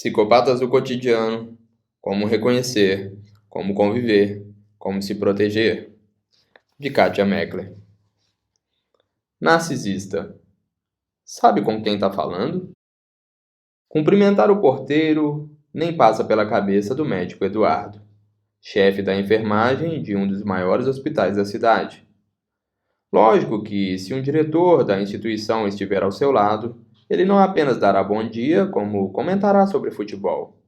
Psicopatas do cotidiano. Como reconhecer, como conviver, como se proteger. De Katia Meckler. Narcisista. Sabe com quem está falando? Cumprimentar o porteiro nem passa pela cabeça do médico Eduardo, chefe da enfermagem de um dos maiores hospitais da cidade. Lógico que, se um diretor da instituição estiver ao seu lado, ele não apenas dará bom dia, como comentará sobre futebol.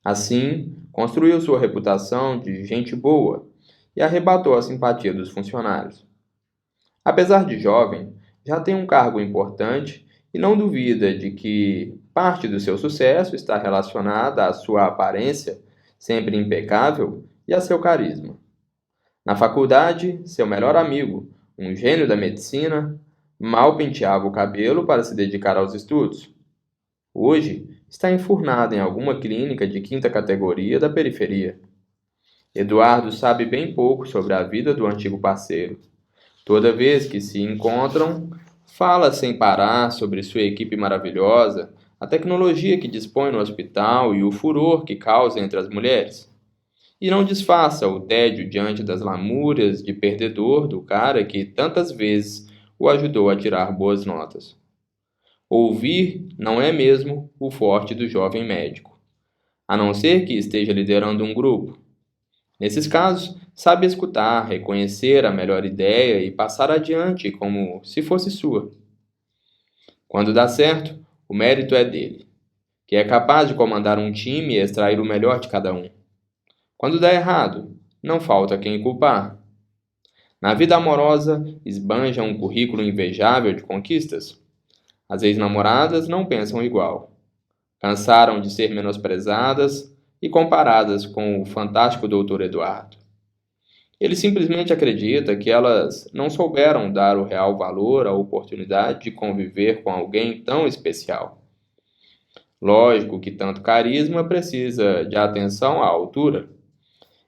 Assim, construiu sua reputação de gente boa e arrebatou a simpatia dos funcionários. Apesar de jovem, já tem um cargo importante e não duvida de que parte do seu sucesso está relacionada à sua aparência, sempre impecável, e a seu carisma. Na faculdade, seu melhor amigo, um gênio da medicina, mal penteava o cabelo para se dedicar aos estudos. Hoje, está enfurnado em alguma clínica de quinta categoria da periferia. Eduardo sabe bem pouco sobre a vida do antigo parceiro. Toda vez que se encontram, fala sem parar sobre sua equipe maravilhosa, a tecnologia que dispõe no hospital e o furor que causa entre as mulheres. E não disfarça o tédio diante das lamúrias de perdedor do cara que tantas vezes o ajudou a tirar boas notas. Ouvir não é mesmo o forte do jovem médico, a não ser que esteja liderando um grupo. Nesses casos, sabe escutar, reconhecer a melhor ideia e passar adiante como se fosse sua. Quando dá certo, o mérito é dele, que é capaz de comandar um time e extrair o melhor de cada um. Quando dá errado, não falta quem culpar. Na vida amorosa, esbanja um currículo invejável de conquistas. As ex-namoradas não pensam igual. Cansaram de ser menosprezadas e comparadas com o fantástico Dr. Eduardo. Ele simplesmente acredita que elas não souberam dar o real valor à oportunidade de conviver com alguém tão especial. Lógico que tanto carisma precisa de atenção à altura.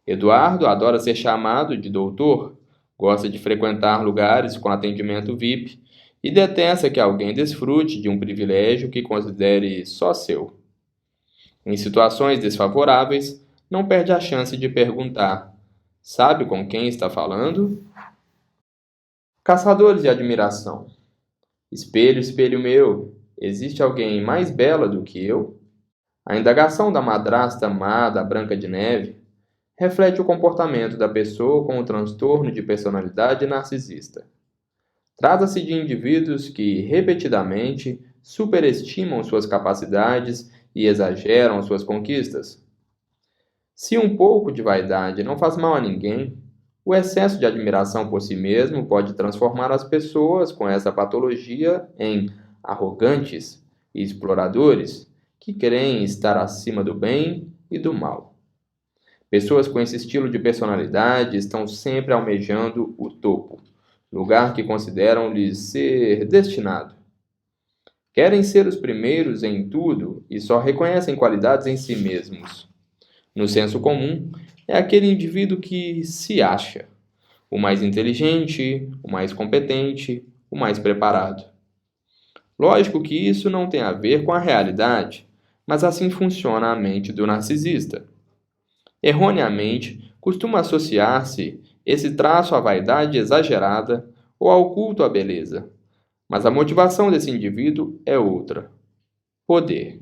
Eduardo adora ser chamado de doutor, gosta de frequentar lugares com atendimento VIP e detesta que alguém desfrute de um privilégio que considere só seu. Em situações desfavoráveis, não perde a chance de perguntar: sabe com quem está falando? Caçadores de admiração. Espelho, espelho meu, existe alguém mais bela do que eu? A indagação da madrasta má da Branca de Neve reflete o comportamento da pessoa com o transtorno de personalidade narcisista. Trata-se de indivíduos que, repetidamente, superestimam suas capacidades e exageram suas conquistas. Se um pouco de vaidade não faz mal a ninguém, o excesso de admiração por si mesmo pode transformar as pessoas com essa patologia em arrogantes e exploradores que creem estar acima do bem e do mal. Pessoas com esse estilo de personalidade estão sempre almejando o topo, lugar que consideram lhes ser destinado. Querem ser os primeiros em tudo e só reconhecem qualidades em si mesmos. No senso comum, é aquele indivíduo que se acha o mais inteligente, o mais competente, o mais preparado. Lógico que isso não tem a ver com a realidade, mas assim funciona a mente do narcisista. Erroneamente, costuma associar-se esse traço à vaidade exagerada ou ao culto à beleza. Mas a motivação desse indivíduo é outra: poder.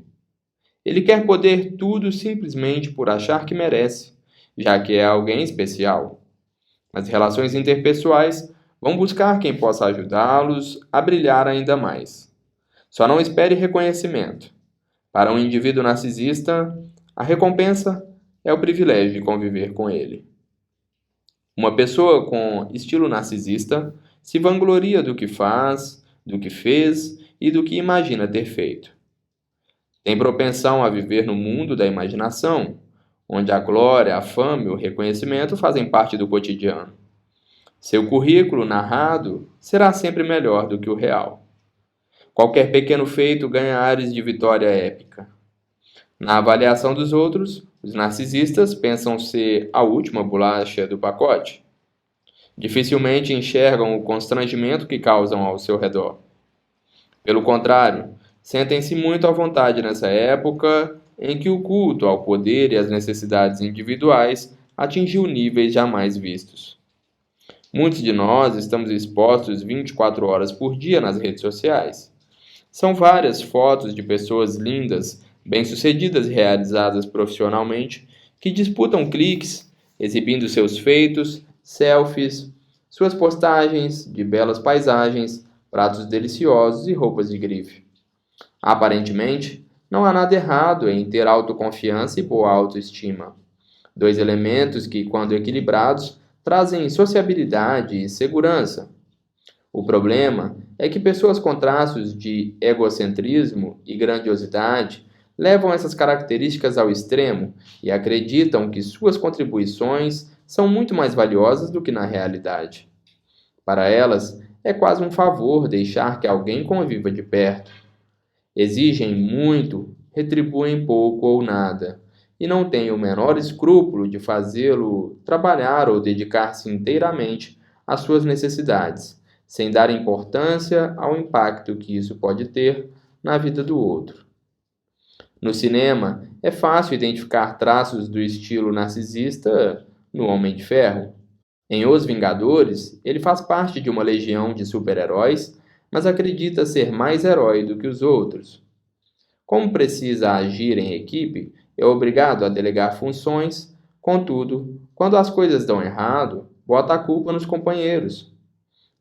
Ele quer poder tudo simplesmente por achar que merece, já que é alguém especial. Nas relações interpessoais, vão buscar quem possa ajudá-los a brilhar ainda mais. Só não espere reconhecimento. Para um indivíduo narcisista, a recompensa é o privilégio de conviver com ele. Uma pessoa com estilo narcisista se vangloria do que faz, do que fez e do que imagina ter feito. Tem propensão a viver no mundo da imaginação, onde a glória, a fama e o reconhecimento fazem parte do cotidiano. Seu currículo narrado será sempre melhor do que o real. Qualquer pequeno feito ganha ares de vitória épica. Na avaliação dos outros, os narcisistas pensam ser a última bolacha do pacote. Dificilmente enxergam o constrangimento que causam ao seu redor. Pelo contrário, sentem-se muito à vontade nessa época em que o culto ao poder e às necessidades individuais atingiu níveis jamais vistos. Muitos de nós estamos expostos 24 horas por dia nas redes sociais. São várias fotos de pessoas lindas, bem-sucedidas e realizadas profissionalmente, que disputam cliques, exibindo seus feitos, selfies, suas postagens de belas paisagens, pratos deliciosos e roupas de grife. Aparentemente, não há nada errado em ter autoconfiança e boa autoestima. Dois elementos que, quando equilibrados, trazem sociabilidade e segurança. O problema é que pessoas com traços de egocentrismo e grandiosidade levam essas características ao extremo e acreditam que suas contribuições são muito mais valiosas do que na realidade. Para elas, é quase um favor deixar que alguém conviva de perto. Exigem muito, retribuem pouco ou nada, e não têm o menor escrúpulo de fazê-lo trabalhar ou dedicar-se inteiramente às suas necessidades, sem dar importância ao impacto que isso pode ter na vida do outro. No cinema, é fácil identificar traços do estilo narcisista no Homem de Ferro. Em Os Vingadores, ele faz parte de uma legião de super-heróis, mas acredita ser mais herói do que os outros. Como precisa agir em equipe, é obrigado a delegar funções, contudo, quando as coisas dão errado, bota a culpa nos companheiros.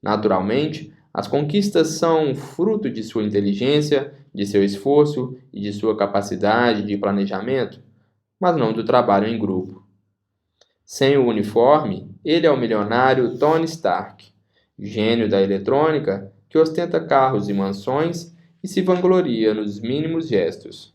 Naturalmente, as conquistas são fruto de sua inteligência, de seu esforço e de sua capacidade de planejamento, mas não do trabalho em grupo. Sem o uniforme, ele é o milionário Tony Stark, gênio da eletrônica que ostenta carros e mansões e se vangloria nos mínimos gestos.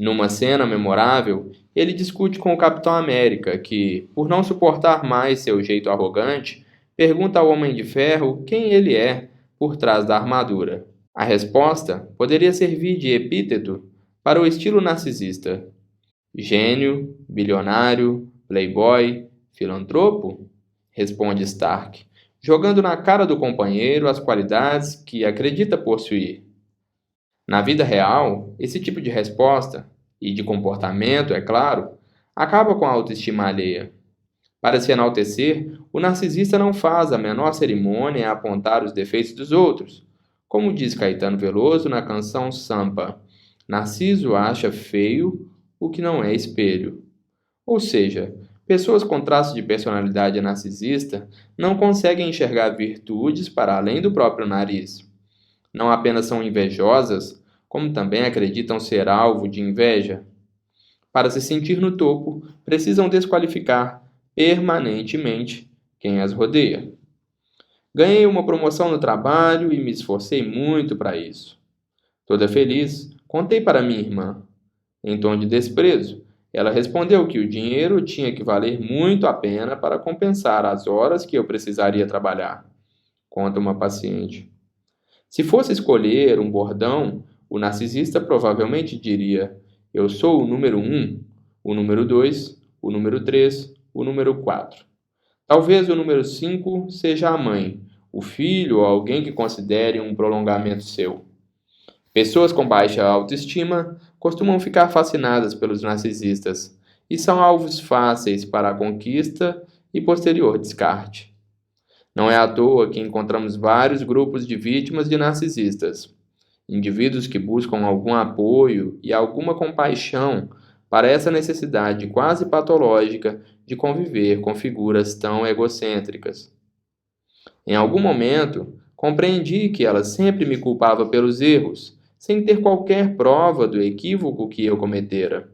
Numa cena memorável, ele discute com o Capitão América, que, por não suportar mais seu jeito arrogante, pergunta ao Homem de Ferro quem ele é por trás da armadura. A resposta poderia servir de epíteto para o estilo narcisista: gênio, bilionário, playboy, filantropo? Responde Stark, jogando na cara do companheiro as qualidades que acredita possuir. Na vida real, esse tipo de resposta, e de comportamento, é claro, acaba com a autoestima alheia. Para se enaltecer, o narcisista não faz a menor cerimônia em apontar os defeitos dos outros. Como diz Caetano Veloso na canção Sampa, Narciso acha feio o que não é espelho. Ou seja, pessoas com traços de personalidade narcisista não conseguem enxergar virtudes para além do próprio nariz. Não apenas são invejosas, como também acreditam ser alvo de inveja. Para se sentir no topo, precisam desqualificar permanentemente quem as rodeia. Ganhei uma promoção no trabalho e me esforcei muito para isso. Toda feliz, contei para minha irmã. Em tom de desprezo, ela respondeu que o dinheiro tinha que valer muito a pena para compensar as horas que eu precisaria trabalhar. Conta uma paciente. Se fosse escolher um bordão, o narcisista provavelmente diria: eu sou o número 1, o número 2, o número 3, o número 4. Talvez o número 5 seja a mãe, o filho ou alguém que considere um prolongamento seu. Pessoas com baixa autoestima costumam ficar fascinadas pelos narcisistas e são alvos fáceis para a conquista e posterior descarte. Não é à toa que encontramos vários grupos de vítimas de narcisistas, indivíduos que buscam algum apoio e alguma compaixão para essa necessidade quase patológica de conviver com figuras tão egocêntricas. Em algum momento, compreendi que ela sempre me culpava pelos erros, sem ter qualquer prova do equívoco que eu cometera.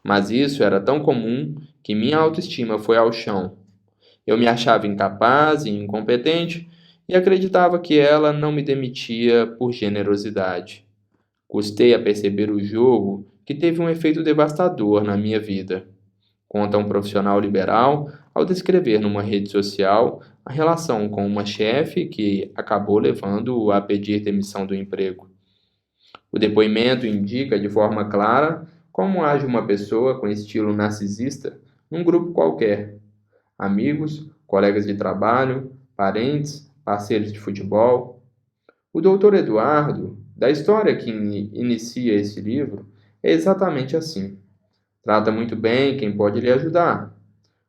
Mas isso era tão comum que minha autoestima foi ao chão. Eu me achava incapaz e incompetente e acreditava que ela não me demitia por generosidade. Custei a perceber o jogo que teve um efeito devastador na minha vida. Conta um profissional liberal ao descrever numa rede social a relação com uma chefe que acabou levando-o a pedir demissão do emprego. O depoimento indica de forma clara como age uma pessoa com estilo narcisista num grupo qualquer. Amigos, colegas de trabalho, parentes, parceiros de futebol. O Dr. Eduardo, da história que inicia esse livro, é exatamente assim. Trata muito bem quem pode lhe ajudar.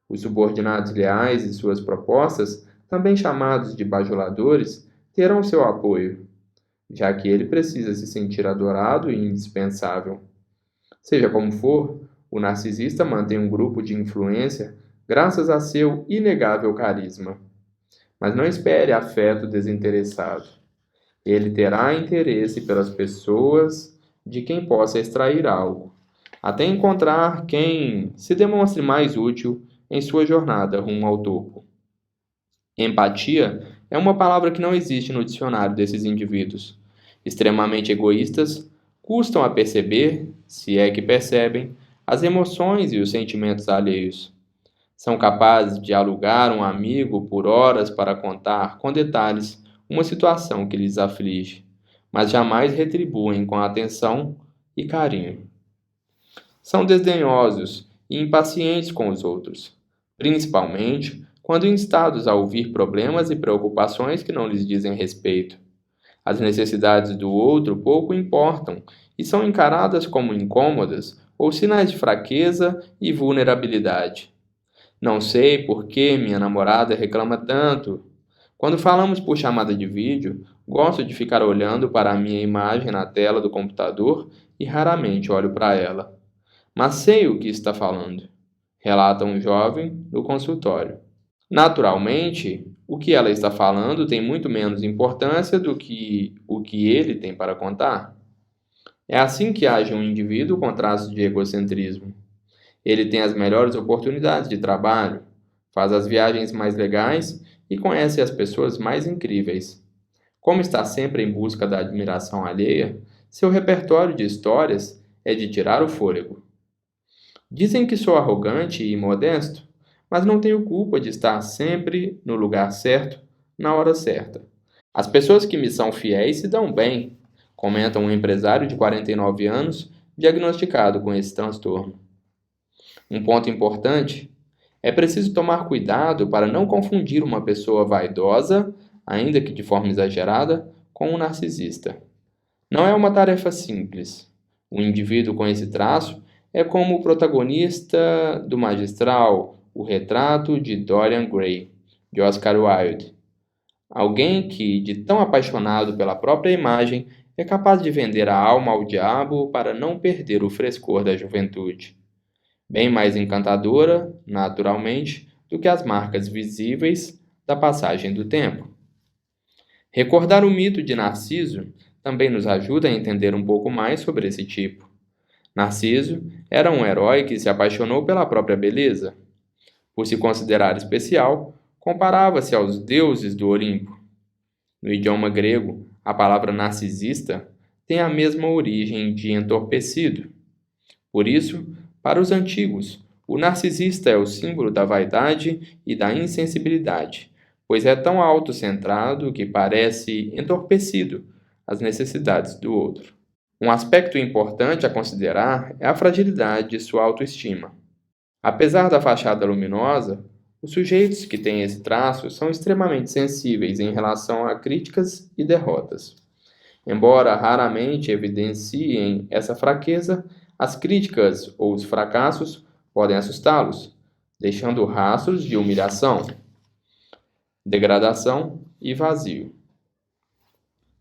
Os subordinados leais e suas propostas, também chamados de bajuladores, terão seu apoio, já que ele precisa se sentir adorado e indispensável. Seja como for, o narcisista mantém um grupo de influência graças a seu inegável carisma. Mas não espere afeto desinteressado. Ele terá interesse pelas pessoas de quem possa extrair algo, até encontrar quem se demonstre mais útil em sua jornada rumo ao topo. Empatia é uma palavra que não existe no dicionário desses indivíduos. Extremamente egoístas, custam a perceber, se é que percebem, as emoções e os sentimentos alheios. São capazes de alugar um amigo por horas para contar com detalhes uma situação que lhes aflige, mas jamais retribuem com atenção e carinho. São desdenhosos e impacientes com os outros, principalmente quando instados a ouvir problemas e preocupações que não lhes dizem respeito. As necessidades do outro pouco importam e são encaradas como incômodas ou sinais de fraqueza e vulnerabilidade. Não sei por que minha namorada reclama tanto. Quando falamos por chamada de vídeo, gosto de ficar olhando para a minha imagem na tela do computador e raramente olho para ela. Mas sei o que está falando, relata um jovem no consultório. Naturalmente, o que ela está falando tem muito menos importância do que o que ele tem para contar. É assim que age um indivíduo com traços de egocentrismo. Ele tem as melhores oportunidades de trabalho, faz as viagens mais legais e conhece as pessoas mais incríveis. Como está sempre em busca da admiração alheia, seu repertório de histórias é de tirar o fôlego. Dizem que sou arrogante e modesto, mas não tenho culpa de estar sempre no lugar certo, na hora certa. As pessoas que me são fiéis se dão bem, comenta um empresário de 49 anos diagnosticado com esse transtorno. Um ponto importante: é preciso tomar cuidado para não confundir uma pessoa vaidosa, ainda que de forma exagerada, com um narcisista. Não é uma tarefa simples. O indivíduo com esse traço é como o protagonista do Magistral, O Retrato de Dorian Gray, de Oscar Wilde. Alguém que, de tão apaixonado pela própria imagem, é capaz de vender a alma ao diabo para não perder o frescor da juventude. Bem mais encantadora, naturalmente, do que as marcas visíveis da passagem do tempo. Recordar o mito de Narciso também nos ajuda a entender um pouco mais sobre esse tipo. Narciso era um herói que se apaixonou pela própria beleza. Por se considerar especial, comparava-se aos deuses do Olimpo. No idioma grego, a palavra narcisista tem a mesma origem de entorpecido. Por isso, para os antigos, o narcisista é o símbolo da vaidade e da insensibilidade, pois é tão autocentrado que parece entorpecido às necessidades do outro. Um aspecto importante a considerar é a fragilidade de sua autoestima. Apesar da fachada luminosa, os sujeitos que têm esse traço são extremamente sensíveis em relação a críticas e derrotas. Embora raramente evidenciem essa fraqueza, as críticas ou os fracassos podem assustá-los, deixando rastros de humilhação, degradação e vazio.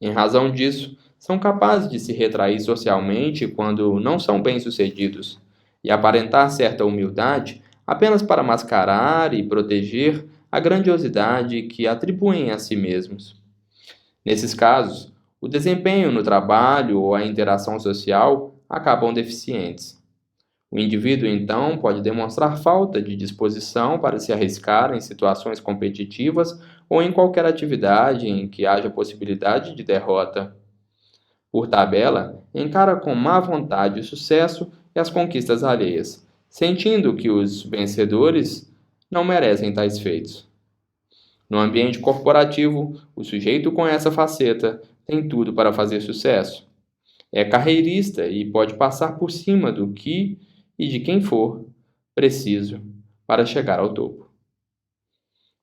Em razão disso, são capazes de se retrair socialmente quando não são bem-sucedidos e aparentar certa humildade apenas para mascarar e proteger a grandiosidade que atribuem a si mesmos. Nesses casos, o desempenho no trabalho ou a interação social acabam deficientes. O indivíduo, então, pode demonstrar falta de disposição para se arriscar em situações competitivas ou em qualquer atividade em que haja possibilidade de derrota. Por tabela, encara com má vontade o sucesso e as conquistas alheias, sentindo que os vencedores não merecem tais feitos. No ambiente corporativo, o sujeito com essa faceta tem tudo para fazer sucesso. É carreirista e pode passar por cima do que e de quem for preciso para chegar ao topo.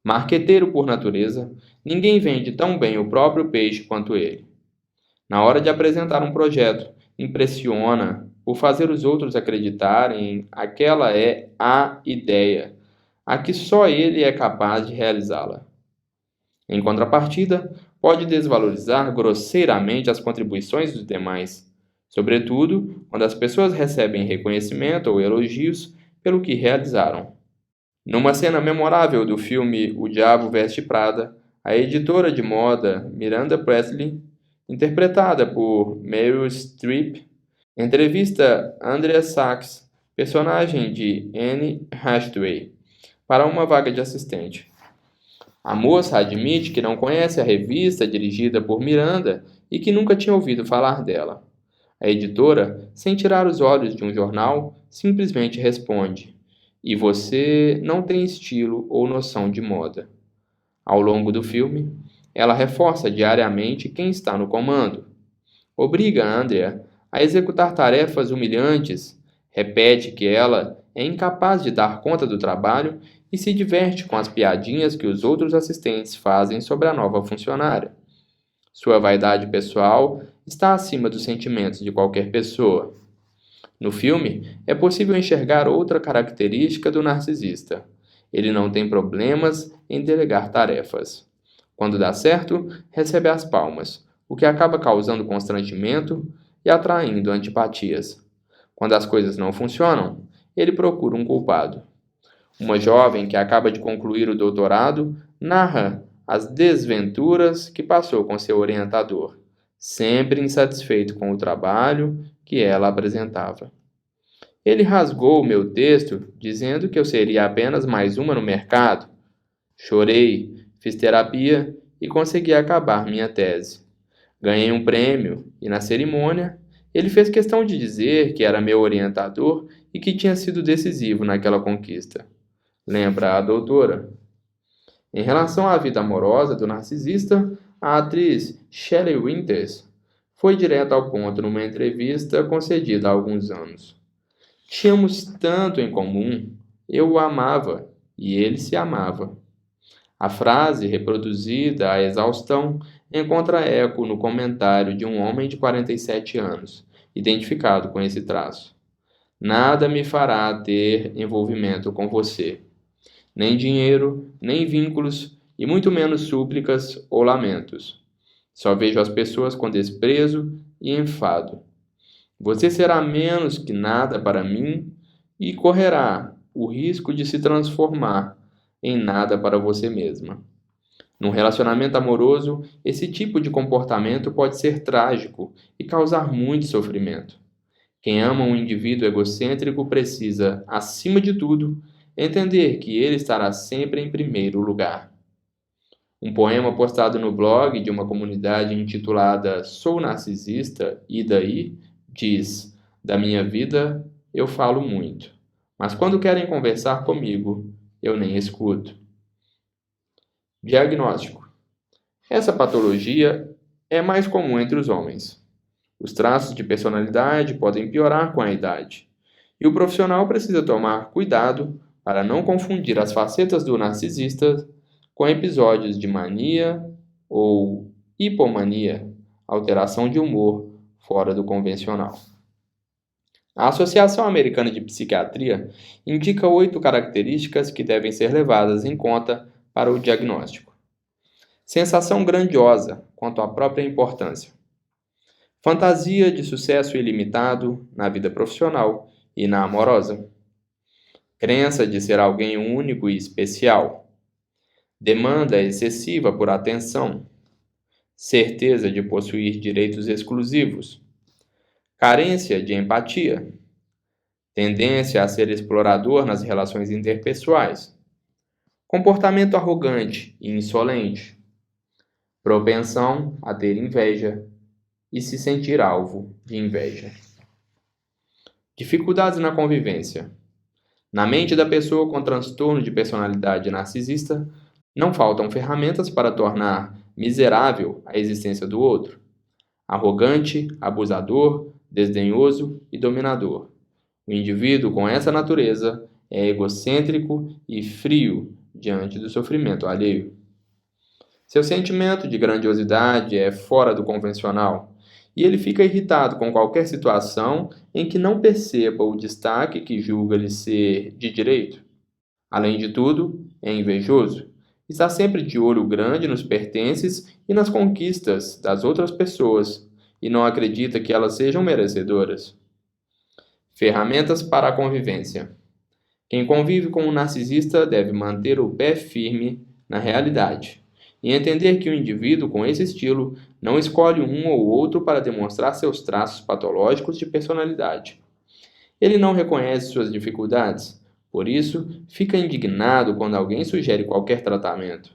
Marqueteiro por natureza, ninguém vende tão bem o próprio peixe quanto ele. Na hora de apresentar um projeto, impressiona por fazer os outros acreditarem aquela é a ideia, a que só ele é capaz de realizá-la. Em contrapartida, pode desvalorizar grosseiramente as contribuições dos demais, sobretudo quando as pessoas recebem reconhecimento ou elogios pelo que realizaram. Numa cena memorável do filme O Diabo Veste Prada, a editora de moda Miranda Presley, interpretada por Meryl Streep, entrevista Andrea Sachs, personagem de Anne Hathaway, para uma vaga de assistente. A moça admite que não conhece a revista dirigida por Miranda e que nunca tinha ouvido falar dela. A editora, sem tirar os olhos de um jornal, simplesmente responde: "E você não tem estilo ou noção de moda." Ao longo do filme, ela reforça diariamente quem está no comando. Obriga Andrea a executar tarefas humilhantes, repete que ela é incapaz de dar conta do trabalho e se diverte com as piadinhas que os outros assistentes fazem sobre a nova funcionária. Sua vaidade pessoal está acima dos sentimentos de qualquer pessoa. No filme, é possível enxergar outra característica do narcisista. Ele não tem problemas em delegar tarefas. Quando dá certo, recebe as palmas, o que acaba causando constrangimento e atraindo antipatias. Quando as coisas não funcionam, ele procura um culpado. Uma jovem que acaba de concluir o doutorado narra as desventuras que passou com seu orientador, sempre insatisfeito com o trabalho que ela apresentava. Ele rasgou meu texto dizendo que eu seria apenas mais uma no mercado. Chorei, fiz terapia e consegui acabar minha tese. Ganhei um prêmio e, na cerimônia, ele fez questão de dizer que era meu orientador e que tinha sido decisivo naquela conquista. Lembra a doutora? Em relação à vida amorosa do narcisista, a atriz Shelley Winters foi direto ao ponto numa entrevista concedida há alguns anos. Tínhamos tanto em comum, eu o amava e ele se amava. A frase, reproduzida à exaustão, encontra eco no comentário de um homem de 47 anos, identificado com esse traço. Nada me fará ter envolvimento com você. Nem dinheiro, nem vínculos, e muito menos súplicas ou lamentos. Só vejo as pessoas com desprezo e enfado. Você será menos que nada para mim e correrá o risco de se transformar em nada para você mesma. Num relacionamento amoroso, esse tipo de comportamento pode ser trágico e causar muito sofrimento. Quem ama um indivíduo egocêntrico precisa, acima de tudo, entender que ele estará sempre em primeiro lugar. Um poema postado no blog de uma comunidade intitulada Sou Narcisista, e daí? Diz: da minha vida eu falo muito, mas quando querem conversar comigo, eu nem escuto. Diagnóstico: essa patologia é mais comum entre os homens. Os traços de personalidade podem piorar com a idade, e o profissional precisa tomar cuidado para não confundir as facetas do narcisista com episódios de mania ou hipomania, alteração de humor fora do convencional. A Associação Americana de Psiquiatria indica 8 características que devem ser levadas em conta para o diagnóstico. Sensação grandiosa quanto à própria importância. Fantasia de sucesso ilimitado na vida profissional e na amorosa. Crença de ser alguém único e especial. Demanda excessiva por atenção. Certeza de possuir direitos exclusivos. Carência de empatia. Tendência a ser explorador nas relações interpessoais. Comportamento arrogante e insolente. Propensão a ter inveja e se sentir alvo de inveja. Dificuldades na convivência. Na mente da pessoa com transtorno de personalidade narcisista, não faltam ferramentas para tornar miserável a existência do outro. Arrogante, abusador, desdenhoso e dominador. O indivíduo com essa natureza é egocêntrico e frio diante do sofrimento alheio. Seu sentimento de grandiosidade é fora do convencional e ele fica irritado com qualquer situação em que não perceba o destaque que julga lhe ser de direito. Além de tudo, é invejoso. Está sempre de olho grande nos pertences e nas conquistas das outras pessoas e não acredita que elas sejam merecedoras. Ferramentas para a convivência. Quem convive com um narcisista deve manter o pé firme na realidade e entender que o indivíduo com esse estilo não escolhe um ou outro para demonstrar seus traços patológicos de personalidade. Ele não reconhece suas dificuldades, por isso fica indignado quando alguém sugere qualquer tratamento.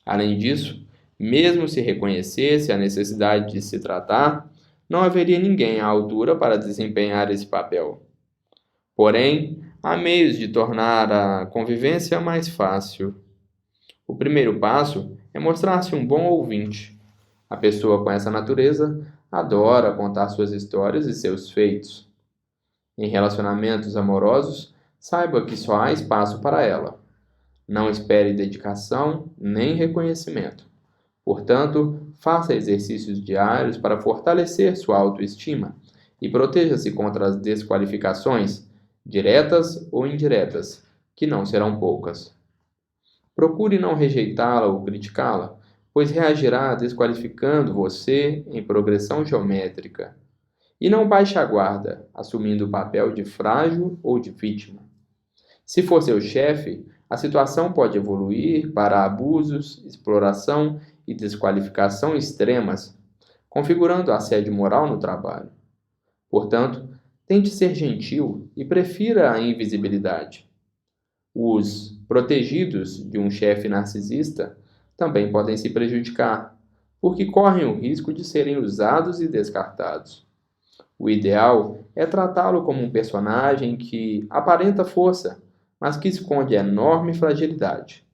Além disso, mesmo se reconhecesse a necessidade de se tratar, não haveria ninguém à altura para desempenhar esse papel. Porém, há meios de tornar a convivência mais fácil. O primeiro passo é mostrar-se um bom ouvinte. A pessoa com essa natureza adora contar suas histórias e seus feitos. Em relacionamentos amorosos, saiba que só há espaço para ela. Não espere dedicação nem reconhecimento. Portanto, faça exercícios diários para fortalecer sua autoestima e proteja-se contra as desqualificações, diretas ou indiretas, que não serão poucas. Procure não rejeitá-la ou criticá-la, pois reagirá desqualificando você em progressão geométrica. E não baixe a guarda, assumindo o papel de frágil ou de vítima. Se for seu chefe, a situação pode evoluir para abusos, exploração e desqualificação extremas, configurando assédio moral no trabalho. Portanto, tente ser gentil e prefira a invisibilidade. Os protegidos de um chefe narcisista também podem se prejudicar, porque correm o risco de serem usados e descartados. O ideal é tratá-lo como um personagem que aparenta força, mas que esconde enorme fragilidade.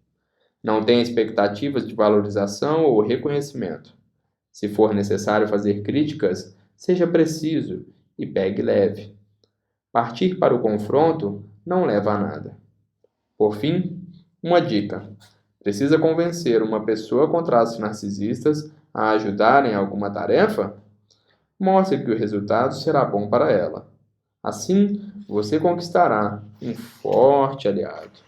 Não tenha expectativas de valorização ou reconhecimento. Se for necessário fazer críticas, seja preciso e pegue leve. Partir para o confronto não leva a nada. Por fim, uma dica: precisa convencer uma pessoa com traços narcisistas a ajudar em alguma tarefa? Mostre que o resultado será bom para ela. Assim, você conquistará um forte aliado.